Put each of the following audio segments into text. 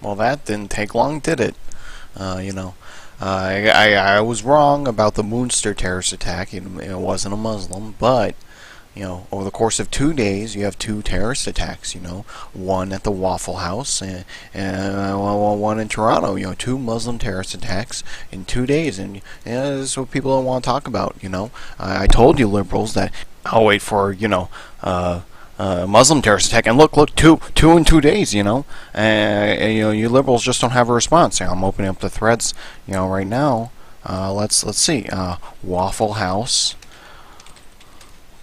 Well, that didn't take long, did it? You know, I was wrong about the Moonster terrorist attack. It wasn't a Muslim, but over the course of 2 days, you have two terrorist attacks. One at the Waffle House and one in Toronto. Two Muslim terrorist attacks in 2 days, and this is what people don't want to talk about. I told you liberals that I'll wait for Muslim terrorist attack, and look, two in 2 days. You liberals just don't have a response. I'm opening up the threads, right now. Let's see. Waffle House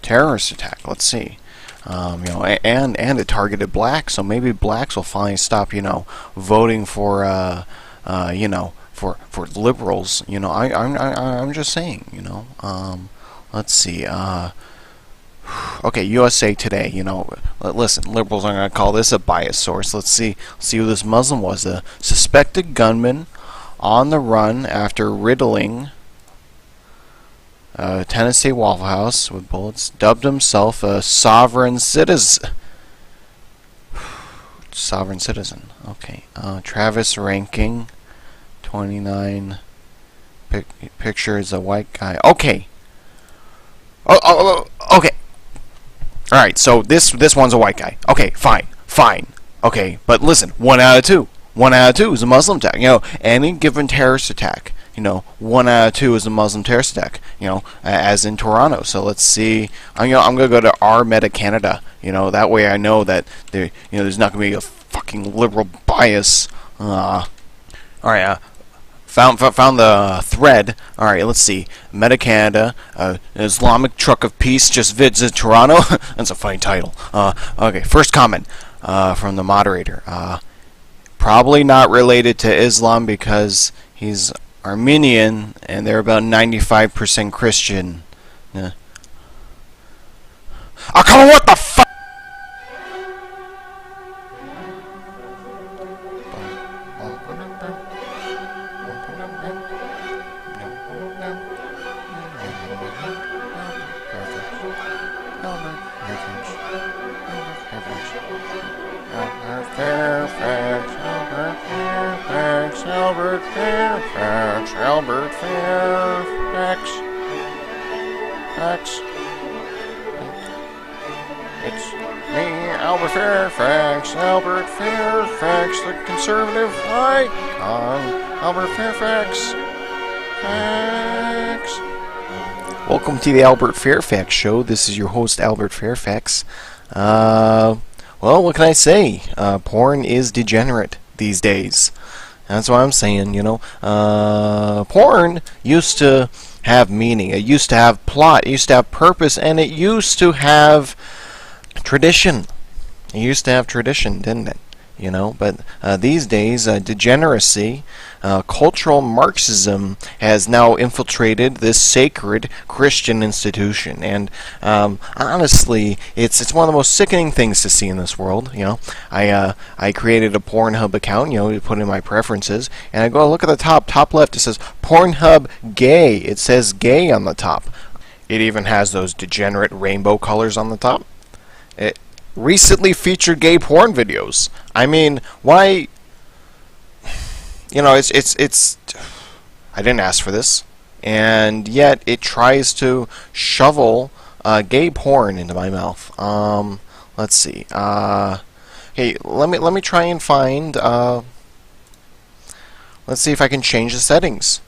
terrorist attack. Let's see. And it targeted blacks, so maybe blacks will finally stop, voting for, for liberals. I'm just saying. Let's see. Okay, USA Today. Listen, liberals are going to call this a bias source. Let's see who this Muslim was. A suspected gunman on the run after riddling Tennessee Waffle House with bullets, dubbed himself a sovereign citizen. Sovereign citizen. Okay. Travis Ranking, 29. Picture is a white guy. Okay. Okay. All right. So this one's a white guy. Okay. Fine. Okay. But listen, 1 out of 2. 1 out of 2 is a Muslim attack. Any given terrorist attack. 1 out of 2 is a Muslim terrorist attack, as in Toronto. So let's see. I'm going to go to R Meta Canada. That way I know that there's not going to be a fucking liberal bias. All right. Found the thread. All right. Let's see. Meta Canada. Islamic Truck of Peace just visits Toronto. That's a funny title. Okay. First comment from the moderator. Probably not related to Islam because he's Armenian, and they're about 95% Christian. Yeah. Oh, come on, what the fuck? Albert Fairfax. It's me, Albert Fairfax. Albert Fairfax, the conservative icon. Albert Fairfax. Welcome to the Albert Fairfax Show. This is your host, Albert Fairfax. Well, what can I say? Porn is degenerate these days. That's what I'm saying, Porn used to have meaning. It used to have plot. It used to have purpose. And it used to have tradition. It used to have tradition, didn't it? But these days, degeneracy, cultural Marxism has now infiltrated this sacred Christian institution, and honestly, it's one of the most sickening things to see in this world. I created a Pornhub account, to put in my preferences, and I go look at the top left. It says Pornhub gay. It says gay on the top. It even has those degenerate rainbow colors on the top. It recently featured gay porn videos. I mean, why? It's. I didn't ask for this, and yet it tries to shovel gay porn into my mouth. Let's see. Hey, let me try and find. Let's see if I can change the settings.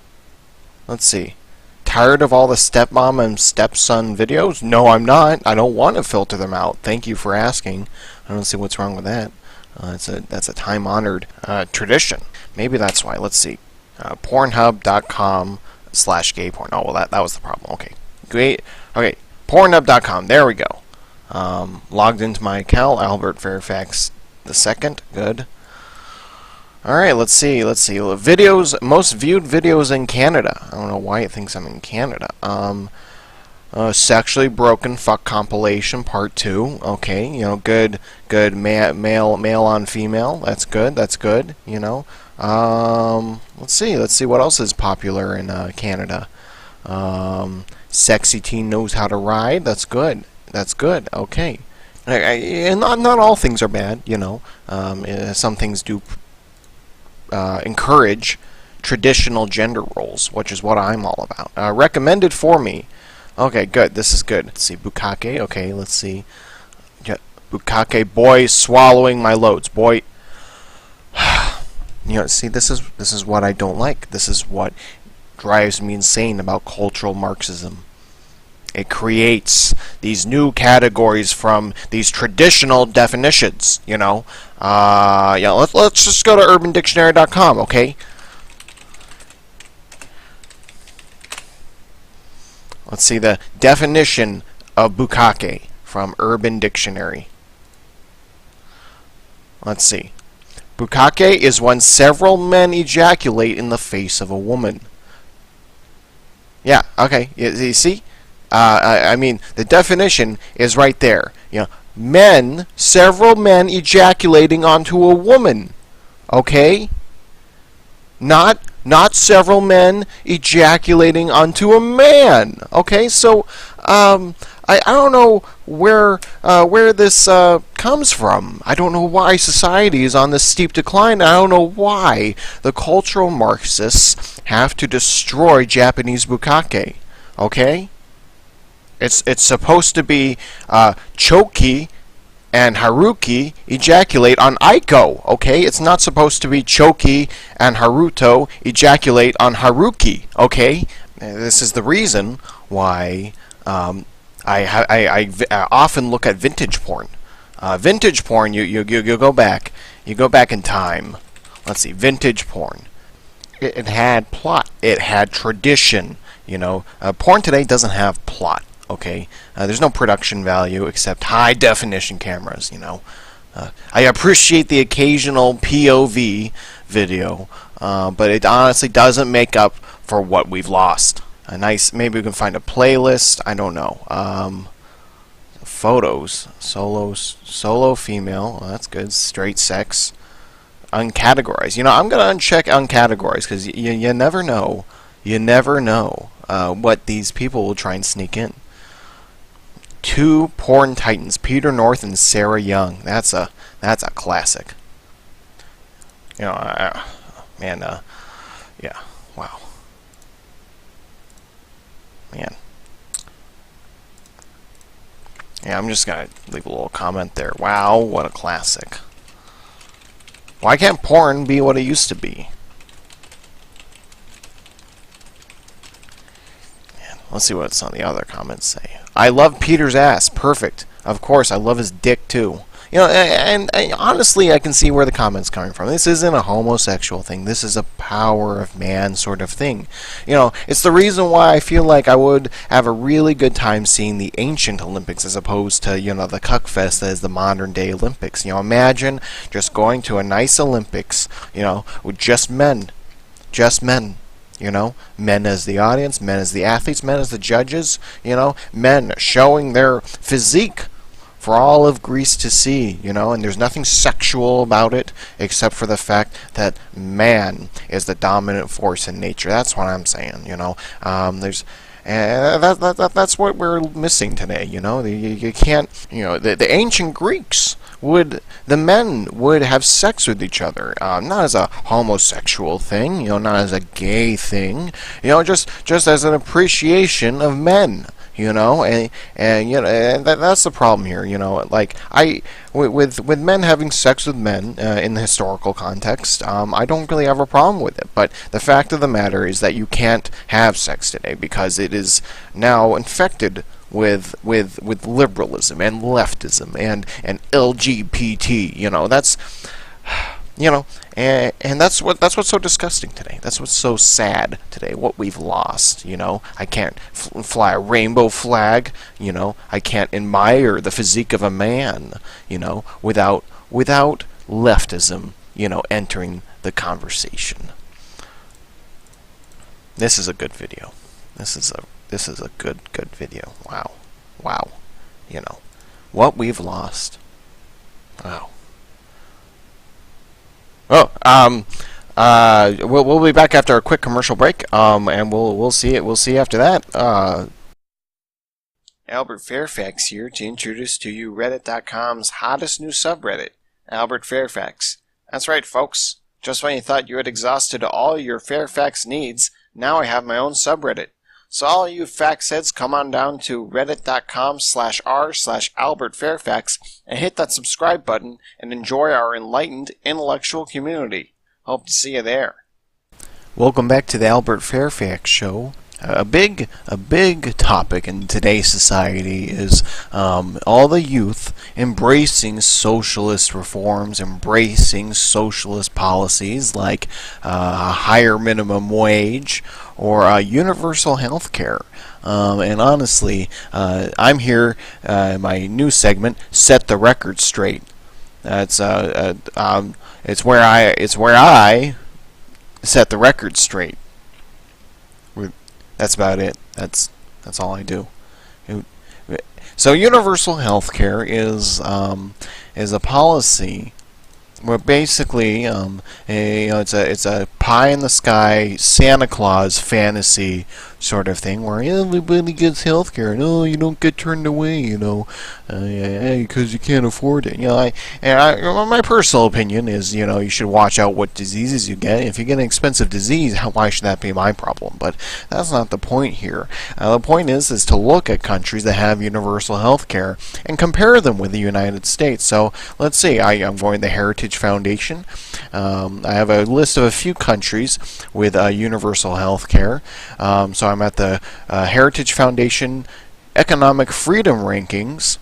Let's see. Tired of all the stepmom and stepson videos? No, I'm not. I don't want to filter them out. Thank you for asking. I don't see what's wrong with that. That's a time-honored tradition. Maybe that's why. Let's see. Pornhub.com/gayporn. Oh, well, that was the problem. Okay. Great. Okay. Pornhub.com. There we go. Logged into my account. Albert Fairfax II. Good. Alright, let's see. Videos, most viewed videos in Canada. I don't know why it thinks I'm in Canada. Sexually Broken Fuck Compilation Part 2. Okay, good male on female. That's good. Let's see what else is popular in Canada. Sexy Teen Knows How to Ride. That's good. Okay. And not all things are bad, Some things do encourage traditional gender roles, which is what I'm all about. Recommended for me. Okay, good. This is good. Let's see. Bukake. Okay, let's see. Yeah, Bukake. Boy, swallowing my loads. Boy. You know, see, this is what I don't like. This is what drives me insane about cultural Marxism. It creates these new categories from these traditional definitions, you know. Yeah, let's just go to urbandictionary.com, okay? Let's see the definition of bukake from Urban Dictionary. Let's see. Bukake is when several men ejaculate in the face of a woman. Yeah, okay. You see? I mean, the definition is right there. You know, several men ejaculating onto a woman. Okay? Not several men ejaculating onto a man. Okay? So, I don't know where this comes from. I don't know why society is on this steep decline. I don't know why the cultural Marxists have to destroy Japanese bukake. Okay? It's supposed to be Choki and Haruki ejaculate on Aiko, okay? It's not supposed to be Choki and Haruto ejaculate on Haruki, okay? This is the reason why I often look at vintage porn. Vintage porn, you go back in time. Let's see, vintage porn. It had plot. It had tradition. You know, porn today doesn't have plot. Okay, there's no production value except high definition cameras. You know, I appreciate the occasional POV video, but it honestly doesn't make up for what we've lost. A nice, maybe we can find a playlist. I don't know. Photos, solo female. Well, that's good. Straight sex, uncategorized. You know, I'm gonna uncheck uncategorized because you never know. You never know what these people will try and sneak in. Two porn titans, Peter North and Sarah Young. That's a classic. You know, man. Yeah. Wow. Man. Yeah, I'm just gonna leave a little comment there. Wow, what a classic. Why can't porn be what it used to be? Man, let's see what some of the other comments say. I love Peter's ass. Perfect. Of course, I love his dick too. You know, and honestly, I can see where the comment's coming from. This isn't a homosexual thing. This is a power of man sort of thing. You know, it's the reason why I feel like I would have a really good time seeing the ancient Olympics as opposed to, you know, the cuckfest that is the modern day Olympics. You know, imagine just going to a nice Olympics, you know, with just men. Just men. You know, men as the audience, men as the athletes, men as the judges, you know, men showing their physique for all of Greece to see, you know, and there's nothing sexual about it except for the fact that man is the dominant force in nature. That's what I'm saying, you know. That's what we're missing today, you know. You can't, you know, the ancient Greeks the men would have sex with each other, not as a homosexual thing, you know, not as a gay thing, you know, just as an appreciation of men. You know, and you know, and that's the problem here. You know, like with men having sex with men in the historical context, I don't really have a problem with it. But the fact of the matter is that you can't have sex today because it is now infected with liberalism and leftism and LGBT. You know, that's. You know, and that's what's so disgusting today. That's what's so sad today. What we've lost. You know, I can't fly a rainbow flag. You know, I can't admire the physique of a man. You know, without leftism. You know, entering the conversation. This is a good video. This is a good video. Wow. You know, what we've lost. Wow. We'll be back after a quick commercial break, and we'll see after that. Albert Fairfax here to introduce to you Reddit.com's hottest new subreddit, Albert Fairfax. That's right, folks. Just when you thought you had exhausted all your Fairfax needs, now I have my own subreddit. So all you fax heads, come on down to reddit.com/r/AlbertFairfax and hit that subscribe button and enjoy our enlightened intellectual community. Hope to see you there. Welcome back to the Albert Fairfax Show. A big topic in today's society is all the youth embracing socialist reforms, embracing socialist policies like a higher minimum wage or universal health care. And honestly, I'm here, my new segment, Set the Record Straight. It's where I set the record straight. That's about it. That's all I do. So universal health care is a policy where basically it's a pie in the sky Santa Claus fantasy sort of thing where everybody gets health care. No, you don't get turned away, because you can't afford it. My personal opinion is, you should watch out what diseases you get. If you get an expensive disease, why should that be my problem? But that's not the point here. The point is to look at countries that have universal health care and compare them with the United States. So let's see. I'm going to the Heritage Foundation. I have a list of a few countries with universal health care. So I'm at the Heritage Foundation Economic Freedom Rankings,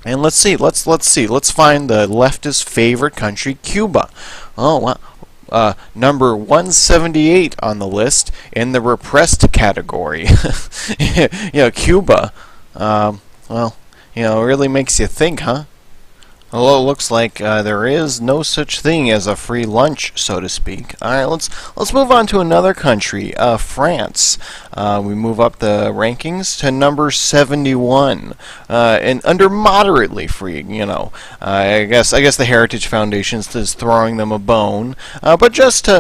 and let's see. Let's find the leftist favorite country, Cuba. Oh, wow. Number 178 on the list in the repressed category. Cuba. It really makes you think, huh? Well, it looks like there is no such thing as a free lunch, so to speak. All right, let's move on to another country, France. We move up the rankings to number 71, and under moderately free. I guess the Heritage Foundation is throwing them a bone. But just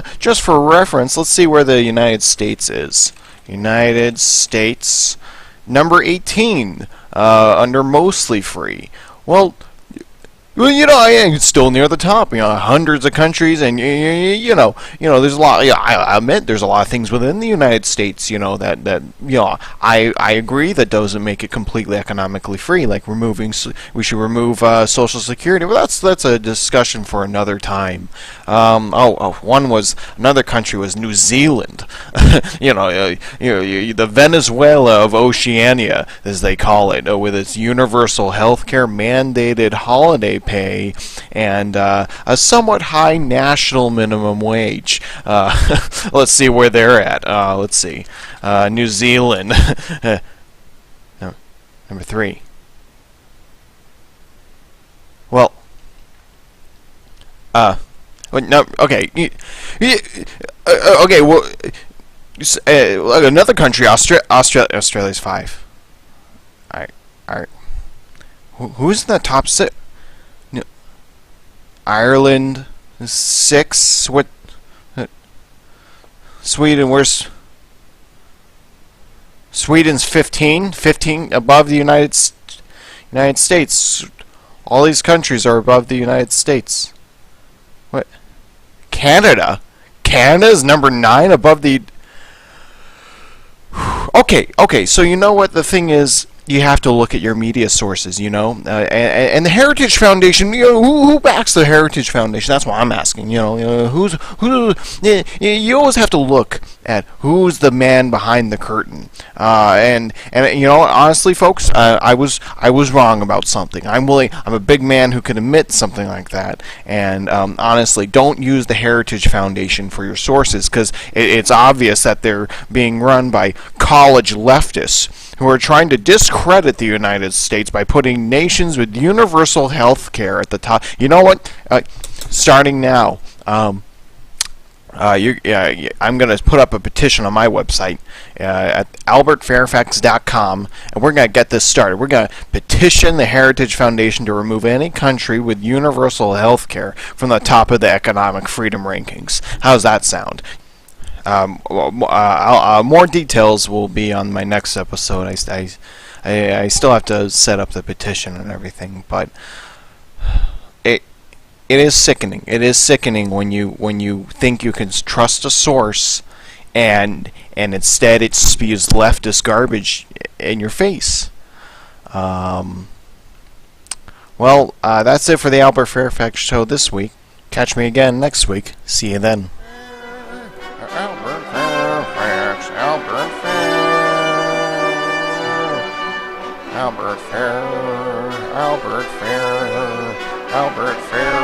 for reference, let's see where the United States is. United States, number 18, under mostly free. Well, it's still near the top. Hundreds of countries, and there's a lot. I admit there's a lot of things within the United States, that I agree that doesn't make it completely economically free. Like we should remove Social Security. Well, that's a discussion for another time. Another country was New Zealand. The Venezuela of Oceania, as they call it, with its universal health care, mandated holiday pay, and a somewhat high national minimum wage. Let's see where they're at. Let's see. New Zealand, number 3. Well, no, okay. Okay, well, another country, Australia's 5. All right. Who's in the top 6? Ireland 6. What? Sweden. Where's Sweden's 15? 15 above the United States. All these countries are above the United States. What? Canada. Canada's number 9 above the. Okay. So you know what the thing is. You have to look at your media sources, and the Heritage Foundation. Who backs the Heritage Foundation? That's what I'm asking. You always have to look at who's the man behind the curtain. And honestly, folks, I was wrong about something. I'm a big man who can admit something like that. And honestly, don't use the Heritage Foundation for your sources, because it's obvious that they're being run by college leftists who are trying to discredit the United States by putting nations with universal health care at the top. You know what? Starting now, I'm going to put up a petition on my website at albertfairfax.com, and we're going to get this started. We're going to petition the Heritage Foundation to remove any country with universal health care from the top of the economic freedom rankings. How's that sound? More details will be on my next episode. I still have to set up the petition and everything, but it is sickening. It is sickening when you think you can trust a source, and instead it spews leftist garbage in your face. Well, that's it for the Albert Fairfax show this week. Catch me again next week. See you then. Albert Fairfax, Albert Fair, Albert Fair, Albert Fair, Albert Fair.